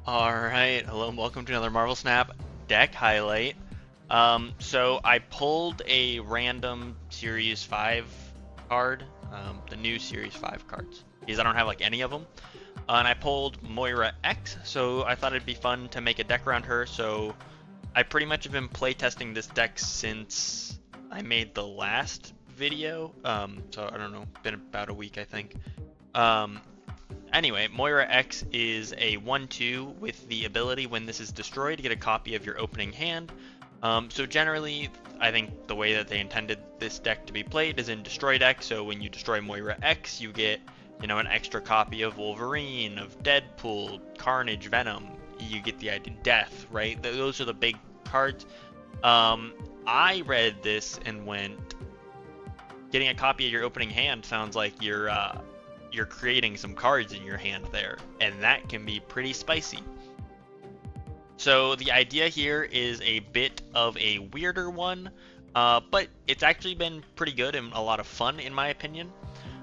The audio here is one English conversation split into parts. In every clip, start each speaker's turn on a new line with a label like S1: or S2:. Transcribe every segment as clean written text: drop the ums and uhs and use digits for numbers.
S1: Alright, hello and welcome to another Marvel Snap deck highlight. So I pulled a random Series 5 card, the new Series 5 cards, because I don't have like any of them. And I pulled Moira X, so I thought it'd be fun to make a deck around her. So I pretty much have been playtesting this deck since I made the last video. So I don't know, been about a week I think. Um, Anyway, Moira X is a 1-2 with the ability when this is destroyed to get a copy of your opening hand. So generally, I think the way that they intended this deck to be played is in Destroy deck. So when you destroy Moira X, you get, an extra copy of Wolverine, of Deadpool, Carnage, Venom. You get the idea, Death, right? Those are the big cards. I read this and went, getting a copy of your opening hand sounds like you're creating some cards in your hand there, and that can be pretty spicy. So the idea here is a bit of a weirder one, but it's actually been pretty good and a lot of fun in my opinion.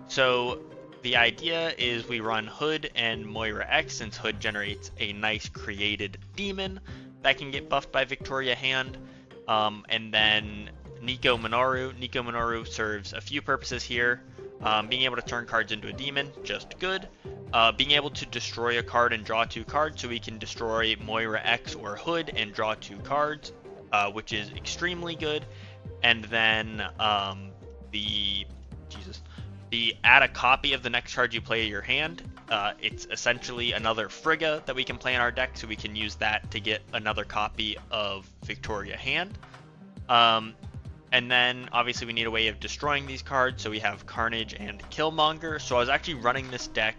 S1: So the idea is we run Hood and Moira X, since Hood generates a nice created demon that can get buffed by Victoria Hand, and then Nico Minoru. Nico Minoru serves a few purposes here. Being able to turn cards into a demon, just good. Being able to destroy a card and draw 2 cards, so we can destroy Moira X or Hood and draw 2 cards, which is extremely good. And then the add a copy of the next card you play in your hand. It's essentially another Frigga that we can play in our deck, so we can use that to get another copy of Victoria Hand. And then obviously we need a way of destroying these cards, so we have Carnage and Killmonger. So I was actually running this deck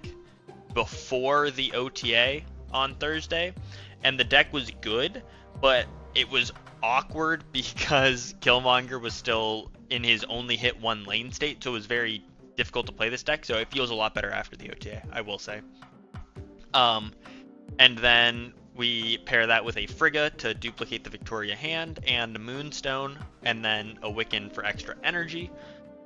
S1: before the OTA on Thursday, and the deck was good, but it was awkward because Killmonger was still in his only hit 1 lane state, so it was very difficult to play this deck. So it feels a lot better after the OTA, I will say. And then we pair that with a Frigga to duplicate the Victoria Hand, and a Moonstone, and then a Wiccan for extra energy.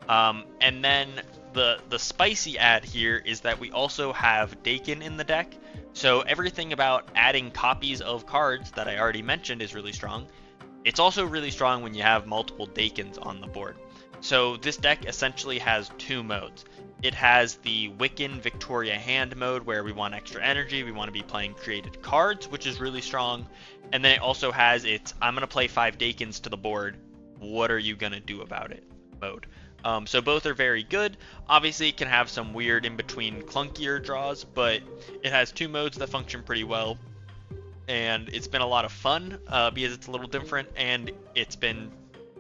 S1: And then the spicy add here is that we also have Dakin in the deck. So everything about adding copies of cards that I already mentioned is really strong. It's also really strong when you have multiple Dakins on the board. So this deck essentially has 2 modes. It has the Wiccan Victoria Hand mode, where we want extra energy, we want to be playing created cards, which is really strong. And then it also has its I'm going to play 5 Dakins to the board, what are you going to do about it mode. So both are very good. Obviously it can have some weird in between clunkier draws, but it has 2 modes that function pretty well. And it's been a lot of fun because it's a little different, and it's been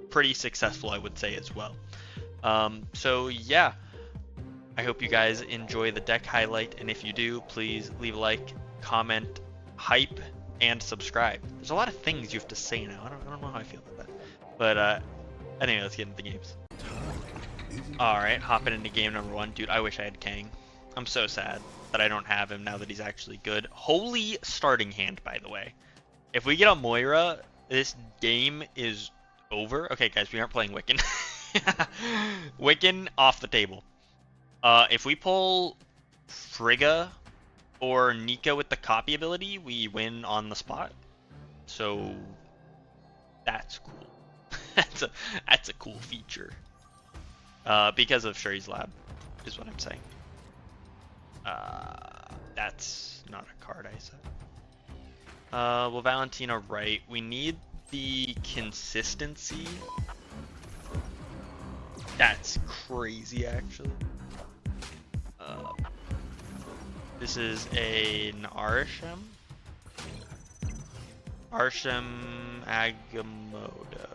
S1: pretty successful, I would say, as well. So yeah, I hope you guys enjoy the deck highlight, and if you do, please leave a like, comment, hype, and subscribe. There's a lot of things you have to say now. I don't know how I feel about that. But anyway, let's get into the games. Alright, hopping into game number 1. Dude, I wish I had Kang. I'm so sad that I don't have him now that he's actually good. Holy starting hand, by the way. If we get a Moira, this game is over. Okay, guys, we aren't playing Wiccan. Wiccan off the table. If we pull Frigga or Nico with the copy ability, we win on the spot. So that's cool. that's a cool feature. Because of Shuri's Lab, is what I'm saying. That's not a card I said. Well, Valentina, right. We need the consistency. That's crazy, actually. This is an Arishem. Arishem Agamotto.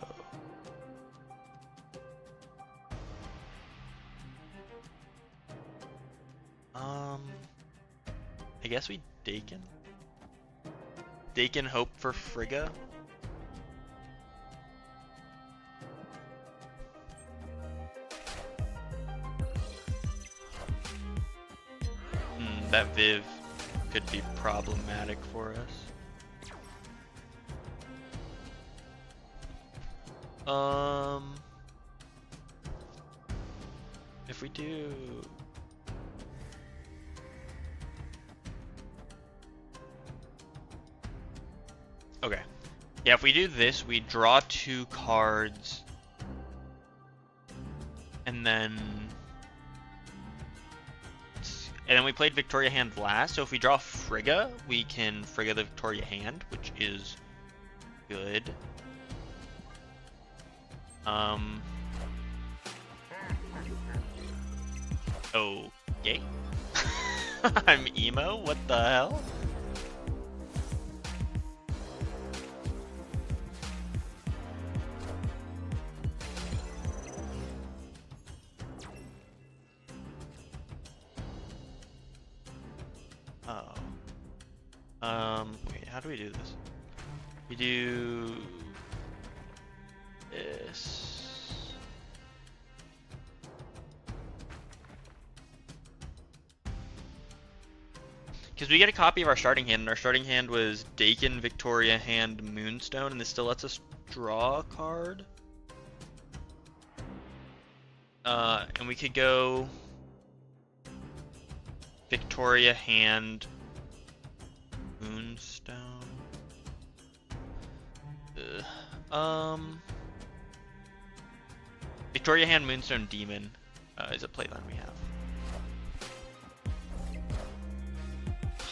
S1: I guess we Dakin. Dakin hope for Frigga. That Viv could be problematic for us. If we do... Okay. Yeah, if we do this, we draw 2 cards. And then we played Victoria hand last, so if we draw Frigga, we can Frigga the Victoria hand, which is good. Okay. I'm emo? What the hell? Wait, how do we do this? We do this. Because we get a copy of our starting hand, and our starting hand was Dakin, Victoria hand, Moonstone, and this still lets us draw a card. And we could go Victoria hand, Moonstone. Victoria hand, Moonstone, Demon is a playline we have.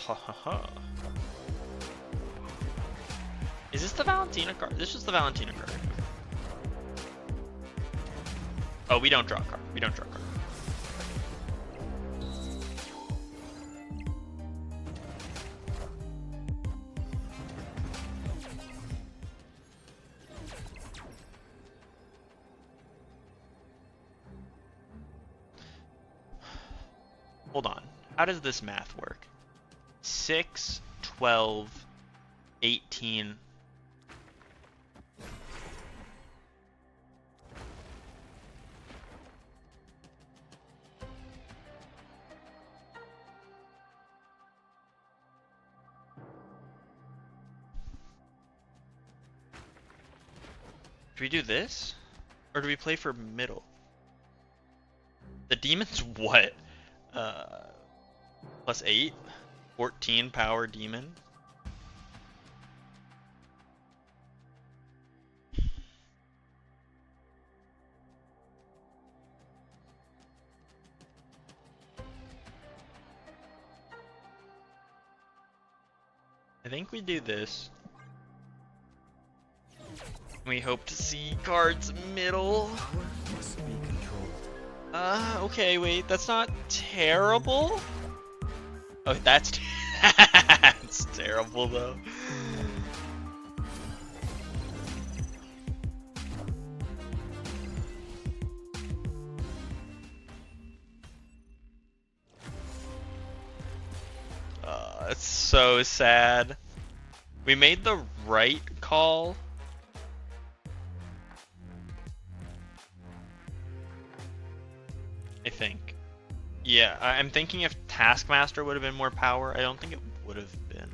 S1: Ha ha ha. Is this the Valentina card? This was the Valentina card. Oh, we don't draw a card. We don't draw a card. Hold on. How does this math work? 6, 12, 18. Do we do this? Or do we play for middle? The demon's what? Plus 8? 14 power demon? I think we do this. We hope to see cards middle. Okay, wait, that's not terrible. Oh, that's that's terrible though. It's so sad. We made the right call. I think. Yeah, I'm thinking if Taskmaster would have been more power, I don't think it would have been.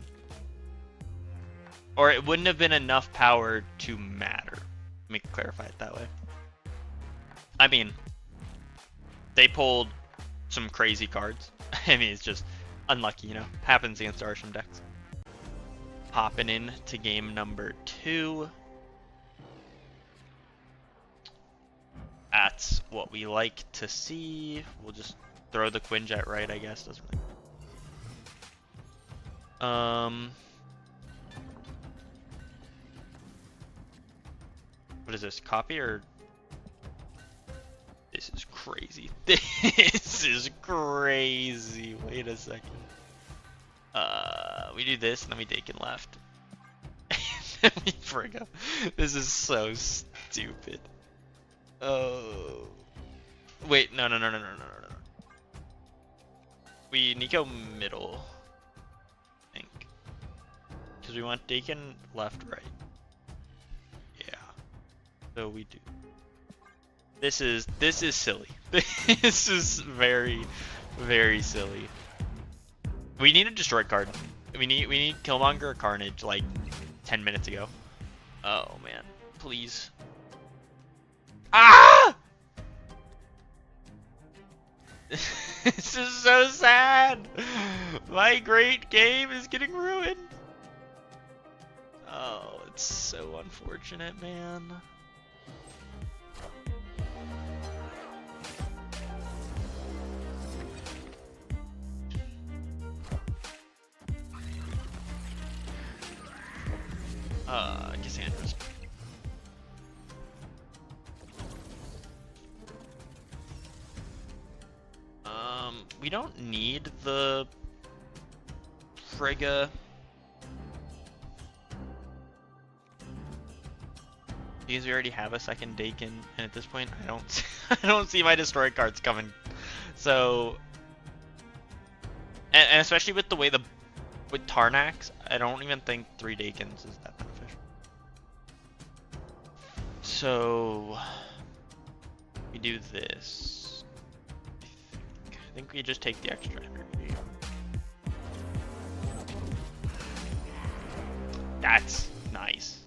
S1: Or it wouldn't have been enough power to matter. Let me clarify it that way. I mean, they pulled some crazy cards. I mean, it's just unlucky, you know? Happens against Arsham decks. Hopping in to game number 2. That's what we like to see. We'll just throw the Quinjet right, I guess. Doesn't really. What is this? Copy or? This is crazy. This is crazy. Wait a second. We do this and then we Dakin left. And then we Frigga. This is so stupid. Oh. Wait, no. We Nico middle, I think. Because we want Dakin left, right. Yeah. So we do. This is silly. This is very, very silly. We need a destroy card. We need Killmonger or Carnage like 10 minutes ago. Oh man, please. Ah! This is so sad. My great game is getting ruined. Oh. That's so unfortunate, man. Cassandra's. We don't need the Frigga. Because we already have a second Dakin, and at this point, I don't, I don't see my destroy cards coming. So, and especially with the way with Tarnax, I don't even think 3 Dakins is that beneficial. So, we do this. I think we just take the extra energy. That's nice.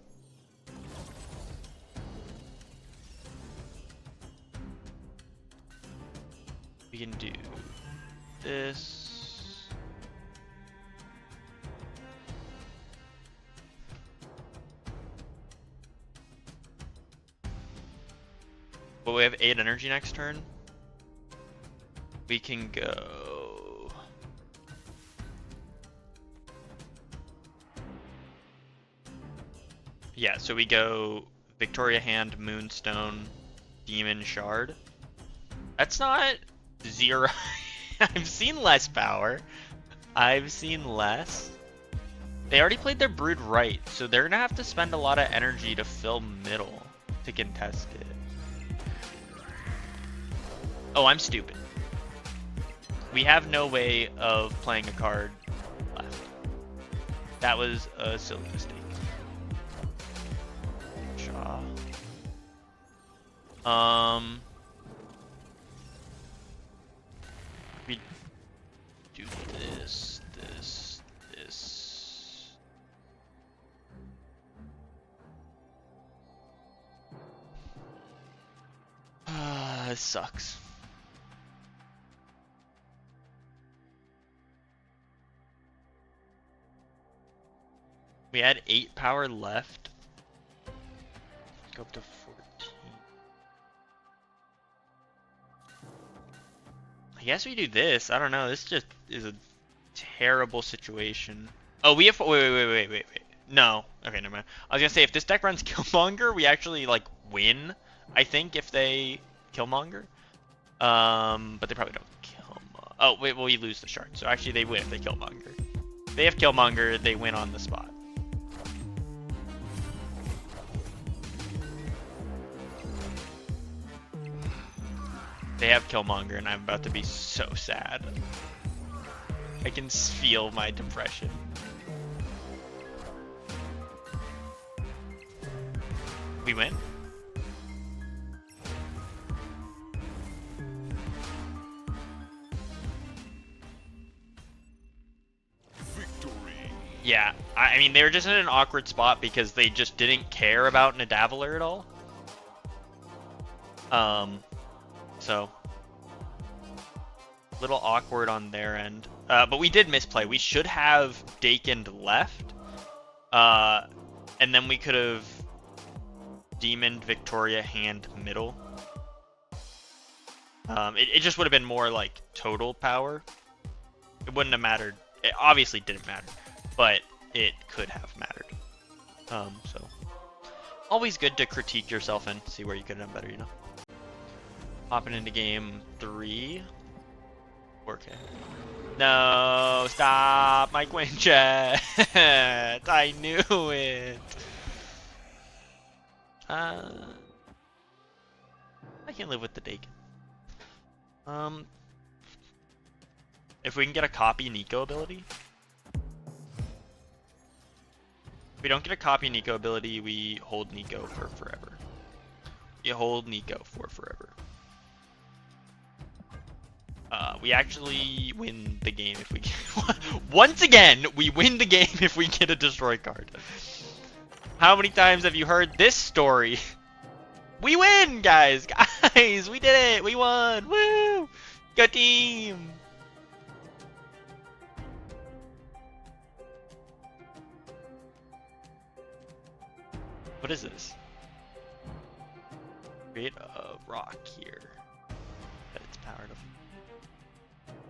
S1: We can do this. But we have 8 energy next turn. We can go. Yeah, so we go Victoria Hand, Moonstone, Demon Shard. That's not 0. I've seen less power. I've seen less. They already played their Brood right, so they're gonna have to spend a lot of energy to fill middle to contest it. Oh, I'm stupid. We have no way of playing a card left. That was a silly mistake. Shaw. We do this. This sucks. We had 8 power left. Let's go up to 14. I guess we do this. I don't know. This just is a terrible situation. Oh, we have. Wait. No. Okay, never mind. I was gonna say if this deck runs Killmonger, we actually like win. I think if they Killmonger. But they probably don't Killmonger. Oh wait, well we lose the shard. So actually they win if they Killmonger. If they have Killmonger, they win on the spot. They have Killmonger, and I'm about to be so sad. I can feel my depression. We win?
S2: Victory.
S1: Yeah, I mean, they were just in an awkward spot because they just didn't care about Nidavellir at all. So a little awkward on their end. But we did misplay. We should have Dakened left. And then we could have Demoned Victoria Hand middle. It just would have been more like total power. It wouldn't have mattered. It obviously didn't matter, but it could have mattered. So always good to critique yourself and see where you could have done better, you know? Hopping into game 3. 4K. No, stop, Mike Winchett. I knew it. I can live with the Dakin. If we can get a copy Nico ability. If we don't get a copy Nico ability, we hold Nico for forever. We hold Nico for forever. We actually win the game if we get... Once again, we win the game if we get a destroy card. How many times have you heard this story? We win, guys! Guys, we did it! We won! Woo! Good team! What is this? Create a rock here. That it's powered up.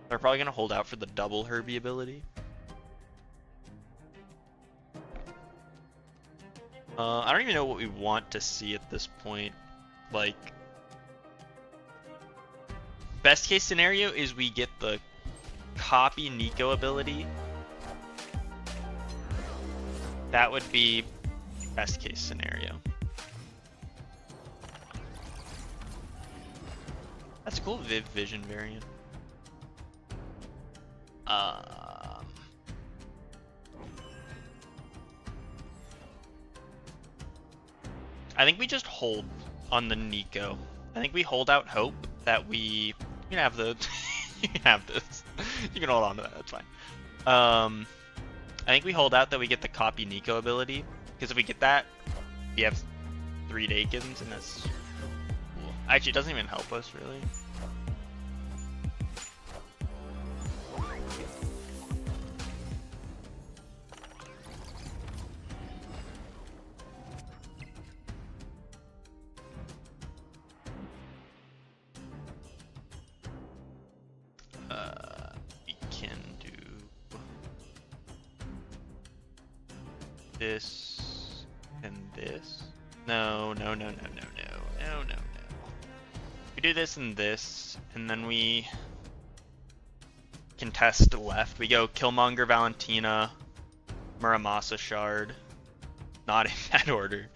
S1: They're probably gonna hold out for the double Herbie ability. I don't even know what we want to see at this point. Like, best case scenario is we get the copy Nico ability. That would be best case scenario. That's a cool Viv Vision variant. I think we just hold on the Nico. I think we hold out hope that we... You can have the... you can have this. You can hold on to that, that's fine. I think we hold out that we get the copy Nico ability. Because if we get that, we have 3 Dakins, and that's cool. Actually, it doesn't even help us, really. We can do this and this. No. We do this and this, and then we contest left. We go Killmonger, Valentina, Muramasa Shard. Not in that order.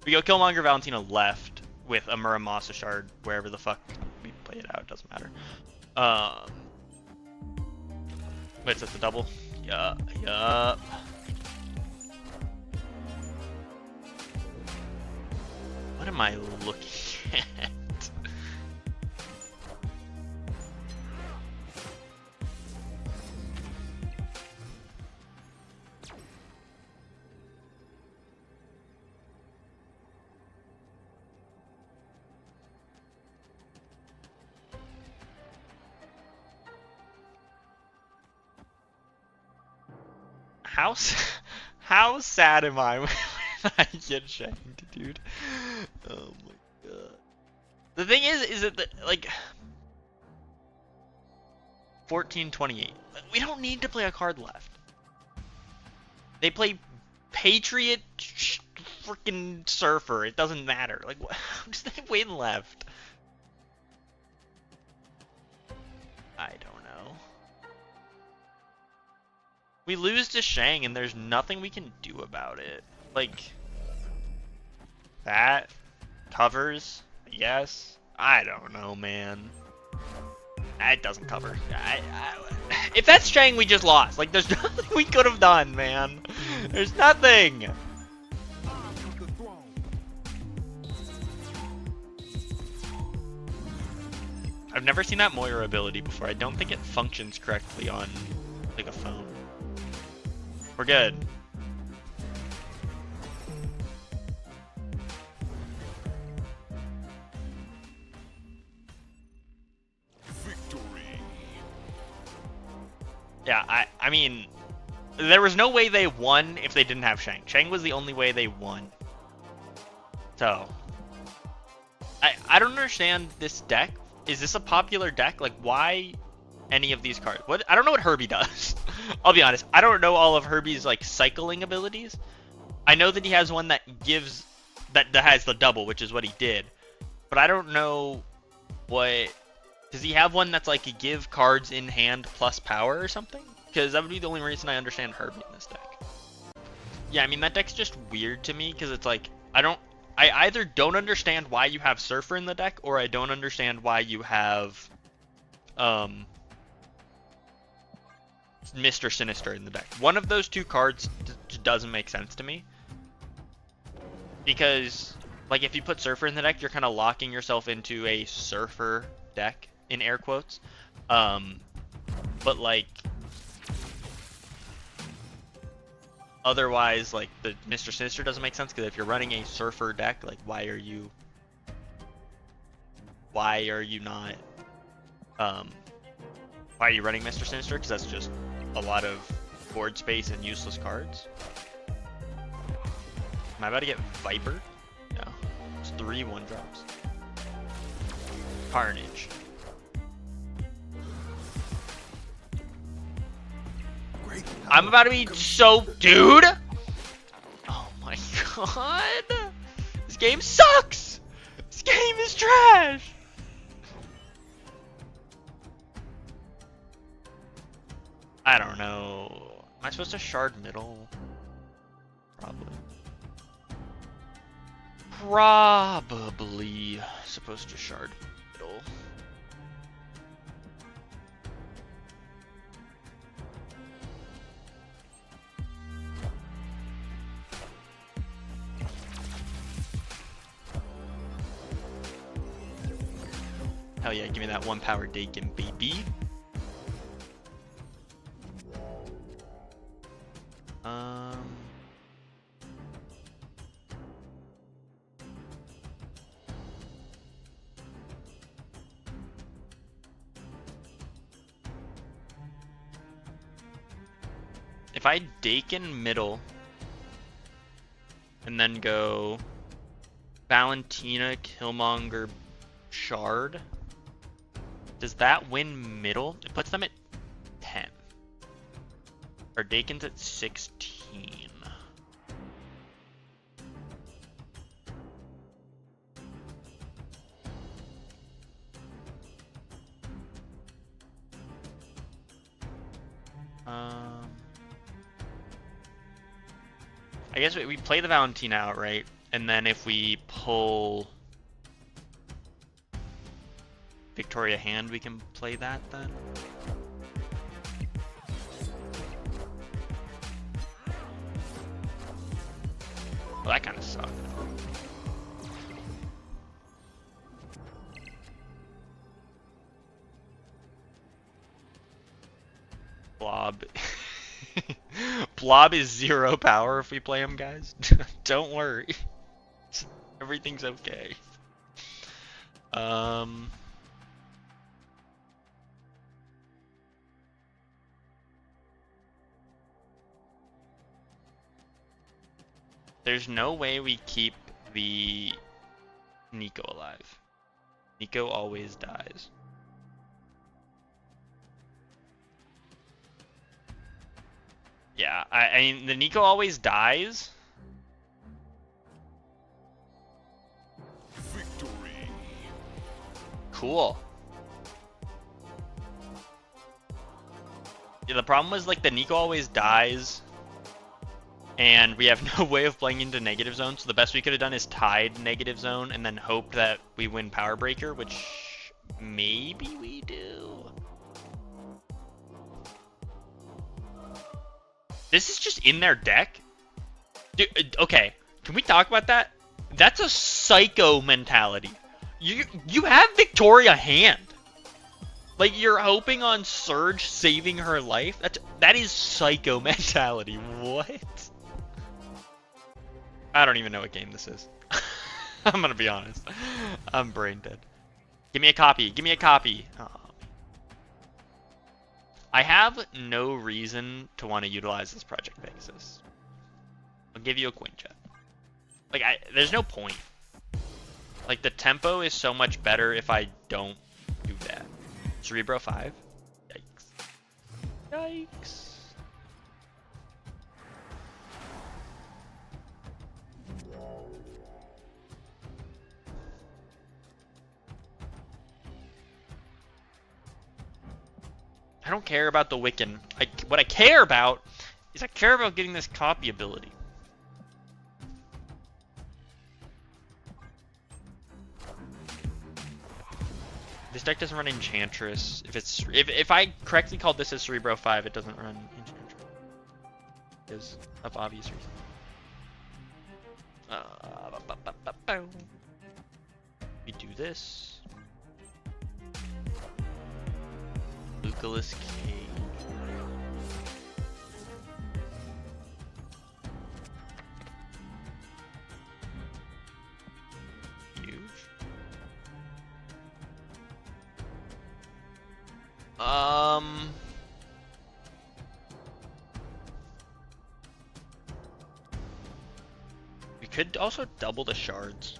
S1: We go Killmonger, Valentina left with a Muramasa Shard wherever the fuck we play it out. It doesn't matter. Wait, so it's a double? Yup. What am I looking at? How sad am I when I get shanked, dude? Oh my god. The thing is that like 1428. We don't need to play a card left. They play Patriot freaking Surfer. It doesn't matter. Like, how does they win left? I don't know. We lose to Shang and there's nothing we can do about it. Like, that covers, yes. I don't know, man. It doesn't cover. If that's Shang, we just lost. Like, there's nothing we could have done, man. There's nothing. I've never seen that Moira ability before. I don't think it functions correctly on, like, a phone. We're good.
S2: Victory.
S1: Yeah, I mean, there was no way they won if they didn't have Shang. Shang was the only way they won. So, I don't understand this deck. Is this a popular deck? Like, why any of these cards? What? I don't know what Herbie does. I'll be honest. I don't know all of Herbie's like cycling abilities. I know that he has one that gives that has the double, which is what he did. But I don't know what. Does he have one that's like a give cards in hand plus power or something? Because that would be the only reason I understand Herbie in this deck. Yeah, I mean that deck's just weird to me because it's like I either don't understand why you have Surfer in the deck, or I don't understand why you have Mr. Sinister in the deck. One of those two cards doesn't make sense to me. Because, like, if you put Surfer in the deck, you're kind of locking yourself into a Surfer deck, in air quotes. But, like, otherwise, like, the Mr. Sinister doesn't make sense, because if you're running a Surfer deck, like, why are you not, why are you running Mr. Sinister? Because that's just a lot of board space and useless cards. Am I about to get Viper? 3 1-drops. Carnage.
S2: Great
S1: I'm about to be so... Dude! Oh my god! This game sucks! This game is trash! I don't know. Am I supposed to shard middle? Probably. Probably supposed to shard middle. Hell yeah, give me that 1 power Dakin, baby. If I Dakin middle and then go Valentina, Killmonger, Shard, does that win middle? It puts them at 10. Or Dakin's at 16. I guess we play the Valentina outright, and then if we pull Victoria hand, we can play that then. Well, that kind of sucked. Blob. Blob is 0 power if we play him, guys. Don't worry. Everything's okay. There's no way we keep the Nico alive. Nico always dies. Yeah, I mean, the Nico always dies.
S2: Victory.
S1: Cool. Yeah, the problem was, like, the Nico always dies, and we have no way of playing into negative zone, so the best we could have done is tied negative zone and then hope that we win Power Breaker, which maybe we do. This is just in their deck? Dude, okay, can we talk about that? That's a psycho mentality. You have Victoria hand. Like, you're hoping on Surge saving her life? That is psycho mentality. What? I don't even know what game this is. I'm gonna be honest. I'm brain dead. Give me a copy. Give me a copy. Oh. I have no reason to want to utilize this Project Pegasus. I'll give you a Quinjet. Like, there's no point. Like, the tempo is so much better if I don't do that. Cerebro 5? Yikes. Yikes. I don't care about the Wiccan. What I care about is I care about getting this copy ability. This deck doesn't run Enchantress. If I correctly called this as Cerebro 5, it doesn't run Enchantress. Because of obvious reasons. We do this. Lucaless Cage. Huge. We could also double the shards.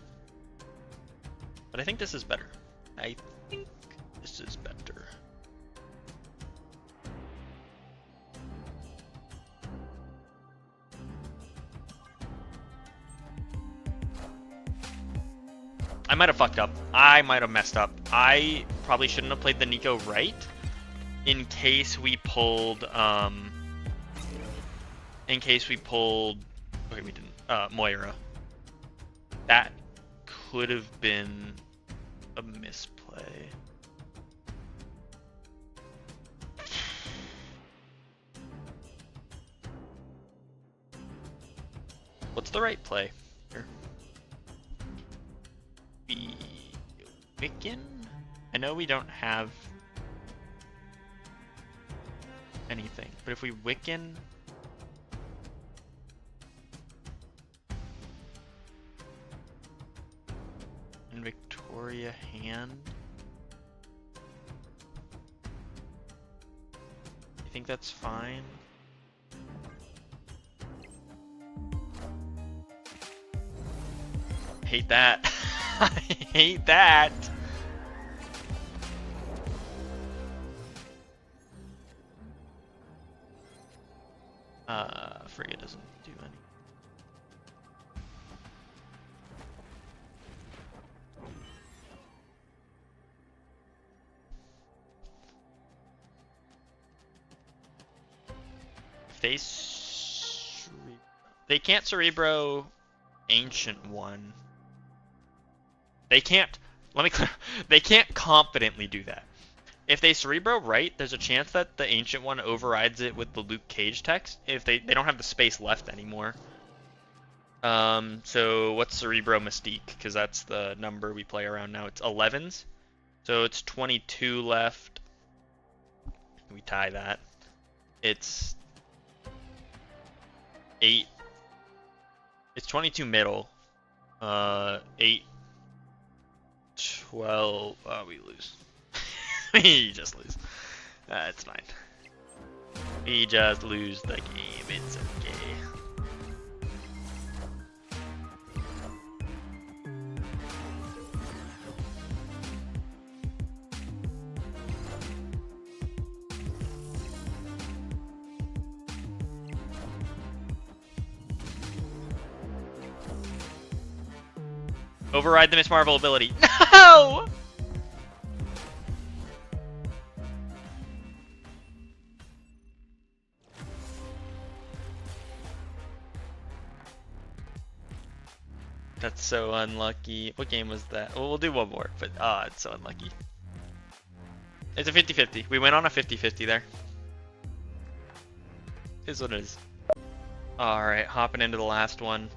S1: But I think this is better. I think this is better. I might have fucked up. I might have messed up. I probably shouldn't have played the Nico right in case we pulled okay, we didn't Moira. That could have been a misplay. What's the right play here? We Wiccan? I know we don't have anything, but if we Wiccan and Victoria hand, I think that's fine. Hate that. I hate that. Frigga doesn't do any. If they can't Cerebro Ancient One. They can't. Let me clear. They can't confidently do that. If they Cerebro right, there's a chance that the Ancient One overrides it with the Luke Cage text. If they don't have the space left anymore. So what's Cerebro Mystique? Because that's the number we play around now. It's 11s. So it's 22 left. We tie that. It's 8. It's 22 middle. 8. 12. Oh, we lose. We just lose. It's fine. We just lose the game. It's okay. Override the Miss Marvel ability. No! That's so unlucky. What game was that? Well, we'll do one more, but it's so unlucky. It's a 50-50. We went on a 50-50 there. Is what it is. Alright, hopping into the last one.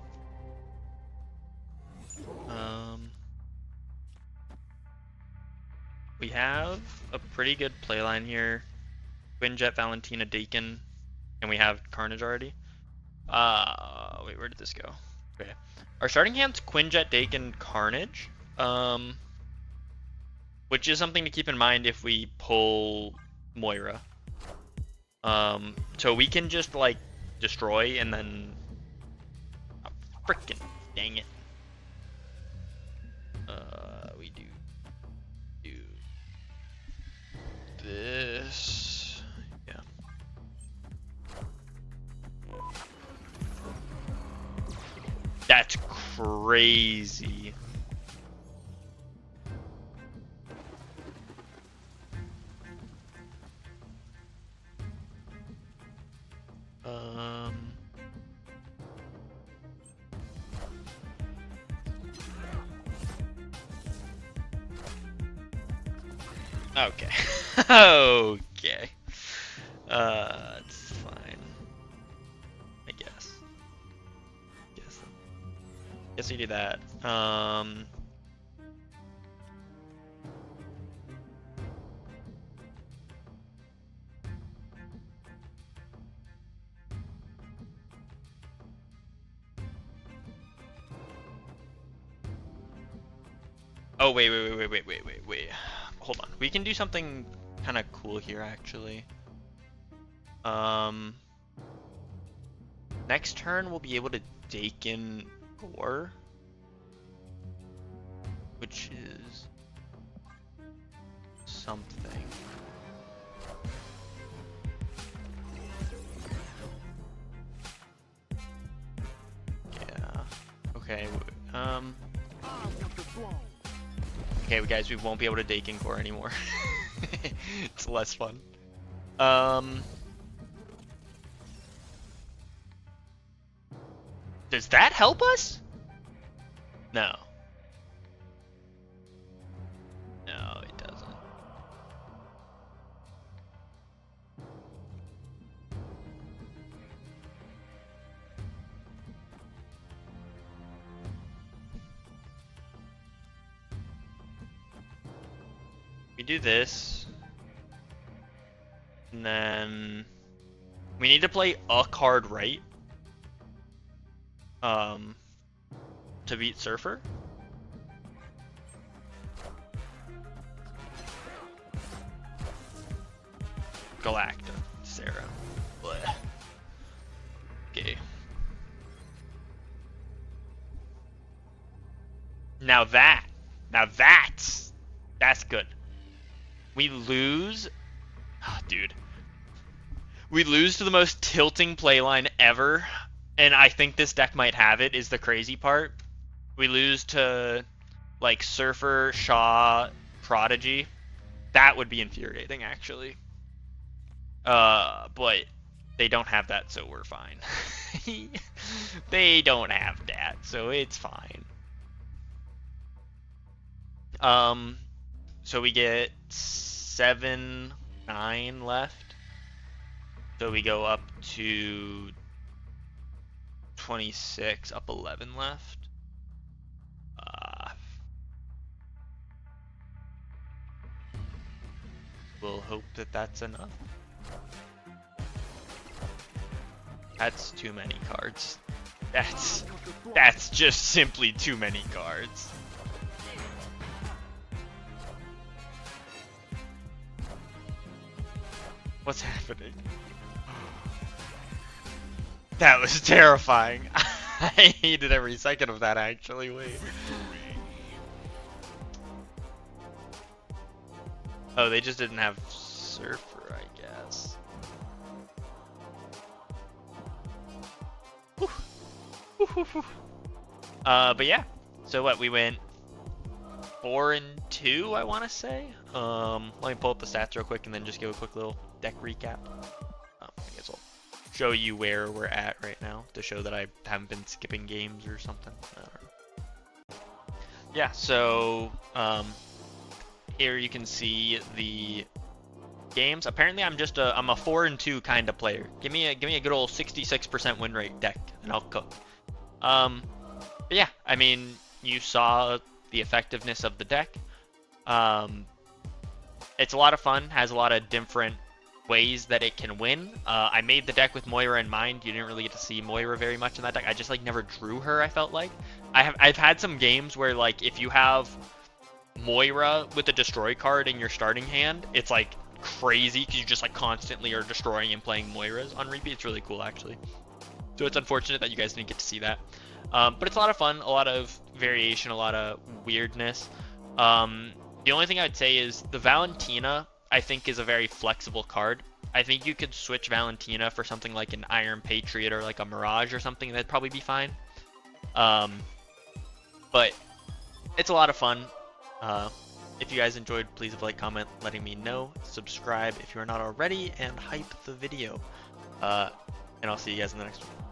S1: We have a pretty good playline here. Quinjet, Valentina, Dakin, and we have Carnage already. Wait, where did this go? Okay. Our starting hand's Quinjet, Dakin, Carnage. Which is something to keep in mind if we pull Moira. So we can just like destroy and then frickin' dang it. We do this. Yeah. That's crazy. Okay. Okay. It's fine. I guess. Guess we do that. Oh, wait. Hold on. We can do something kind of cool here, actually. Next turn, we'll be able to Dakin Gore. which is something. Yeah. Okay. Okay, guys, we won't be able to Dakin Core anymore. It's less fun. Does that help us? No. No, it doesn't. We do this. And then we need to play a card right. To beat Surfer. Galacta, Sarah. Blech. Okay. Now that's good. We lose, oh, dude. We lose to the most tilting playline ever, and I think this deck might have it, is the crazy part. We lose to, like, Surfer, Shaw, Prodigy. That would be infuriating, actually. But they don't have that, so we're fine. They don't have that, so it's fine. So we get 7, 9 left. So we go up to 26, up 11 left. We'll hope that that's enough. That's too many cards. That's just simply too many cards. What's happening? That was terrifying. I hated every second of that, actually. Wait. Oh, they just didn't have Surfer, I guess. But yeah. So what? We went 4-2, I want to say. Let me pull up the stats real quick and then just give a quick little deck recap. I guess I'll show you where we're at right now to show that I haven't been skipping games or something. I don't know. Yeah. So here you can see the games. Apparently, I'm a 4-2 kind of player. Give me a good old 66% win rate deck, and I'll cook. But yeah, I mean, you saw the effectiveness of the deck. It's a lot of fun. Has a lot of different ways that it can win. I made the deck with Moira in mind. You didn't really get to see Moira very much in that deck. I just like never drew her. I felt like I've had some games where like if you have Moira with a destroy card in your starting hand, it's like crazy because you just like constantly are destroying and playing Moiras on repeat. It's really cool actually. So it's unfortunate that you guys didn't get to see that. But it's a lot of fun, a lot of variation, a lot of weirdness. The only thing I'd say is the Valentina, I think, is a very flexible card. I think you could switch Valentina for something like an Iron Patriot or like a Mirage or something. That'd probably be fine. But it's a lot of fun. If you guys enjoyed, please leave a like, comment, letting me know. Subscribe if you're not already, and hype the video. And I'll see you guys in the next one.